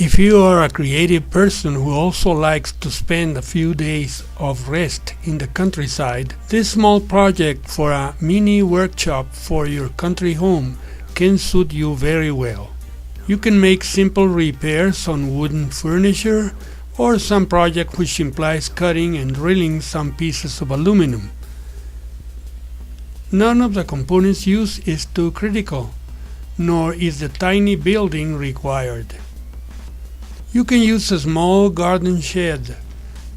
If you are a creative person who also likes to spend a few days of rest in the countryside, this small project for a mini workshop for your country home can suit you very well. You can make simple repairs on wooden furniture or some project which implies cutting and drilling some pieces of aluminum. None of the components used is too critical, nor is the tiny building required. You can use a small garden shed.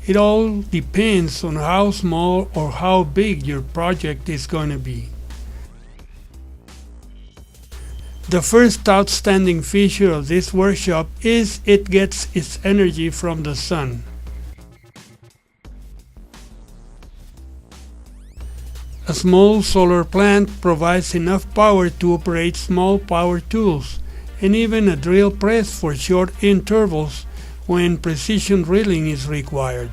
It all depends on how small or how big your project is going to be. The first outstanding feature of this workshop is it gets its energy from the sun. A small solar plant provides enough power to operate small power tools and even a drill press for short intervals when precision drilling is required.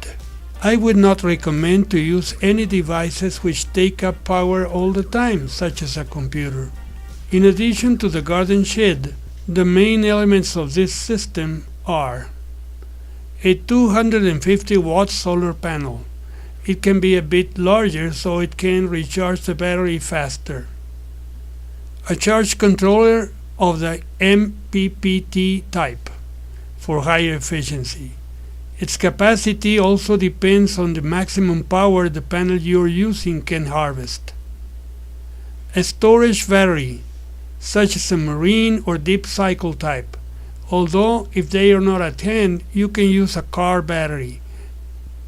I would not recommend to use any devices which take up power all the time, such as a computer. In addition to the garden shed, the main elements of this system are a 250 watt solar panel. It can be a bit larger so it can recharge the battery faster. A charge controller of the MPPT type for higher efficiency. Its capacity also depends on the maximum power the panel you're using can harvest. A storage battery, such as a marine or deep cycle type, although if they are not at hand, you can use a car battery,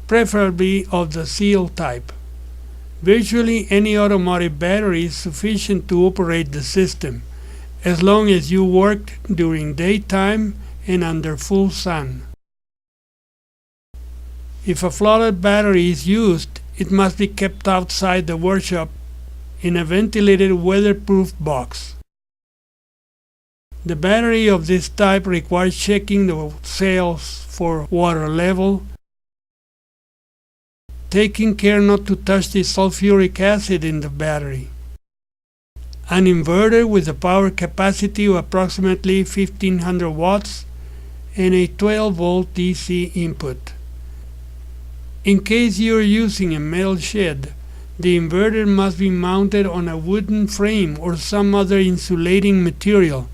preferably of the seal type. Virtually any automotive battery is sufficient to operate the system, as long as you worked during daytime and under full sun. If a flooded battery is used, it must be kept outside the workshop in a ventilated weatherproof box. The battery of this type requires checking the cells for water level, taking care not to touch the sulfuric acid in the battery. An inverter with a power capacity of approximately 1500 watts and a 12-volt DC input. In case you are using a metal shed, the inverter must be mounted on a wooden frame or some other insulating material.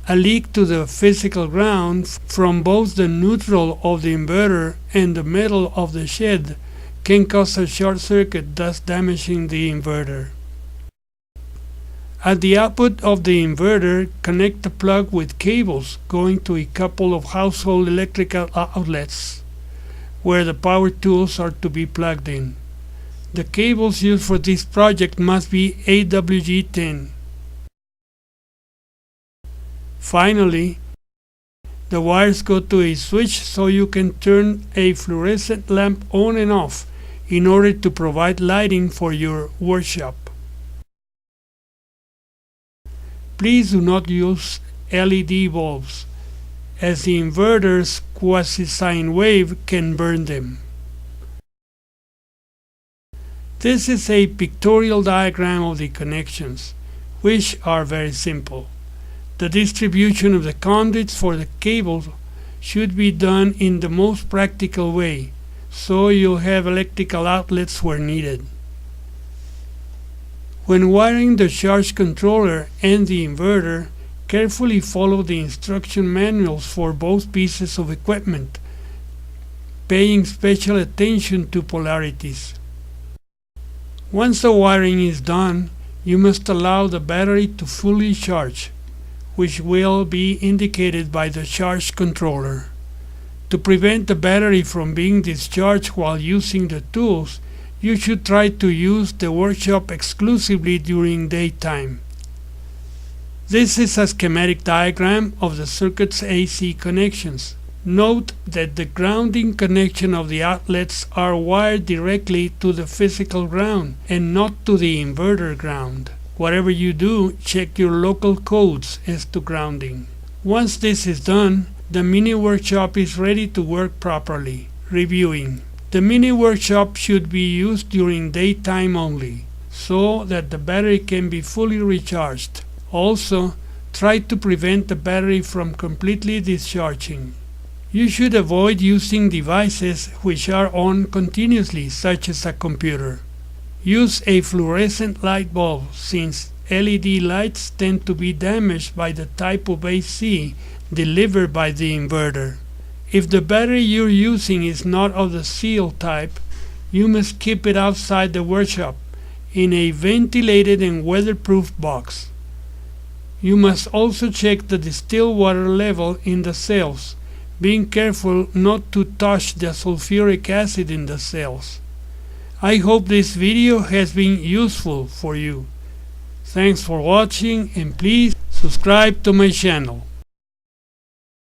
A leak to the physical ground from both the neutral of the inverter and the metal of the shed can cause a short circuit, thus damaging the inverter. At the output of the inverter, connect the plug with cables going to a couple of household electrical outlets where the power tools are to be plugged in. The cables used for this project must be AWG-10. Finally, the wires go to a switch so you can turn a fluorescent lamp on and off in order to provide lighting for your workshop. Please do not use LED bulbs, as the inverter's quasi-sine wave can burn them. This is a pictorial diagram of the connections, which are very simple. The distribution of the conduits for the cables should be done in the most practical way, so you'll have electrical outlets where needed. When wiring the charge controller and the inverter, carefully follow the instruction manuals for both pieces of equipment, paying special attention to polarities. Once the wiring is done, you must allow the battery to fully charge, which will be indicated by the charge controller. To prevent the battery from being discharged while using the tools, you should try to use the workshop exclusively during daytime. This is a schematic diagram of the circuit's AC connections. Note that the grounding connection of the outlets are wired directly to the physical ground and not to the inverter ground. Whatever you do, check your local codes as to grounding. Once this is done, the mini workshop is ready to work properly. Reviewing. The mini workshop should be used during daytime only, so that the battery can be fully recharged. Also, try to prevent the battery from completely discharging. You should avoid using devices which are on continuously, such as a computer. Use a fluorescent light bulb, since LED lights tend to be damaged by the type of AC delivered by the inverter. If the battery you're using is not of the seal type, you must keep it outside the workshop in a ventilated and weatherproof box. You must also check the distilled water level in the cells, being careful not to touch the sulfuric acid in the cells. I hope this video has been useful for you. Thanks for watching, and please subscribe to my channel.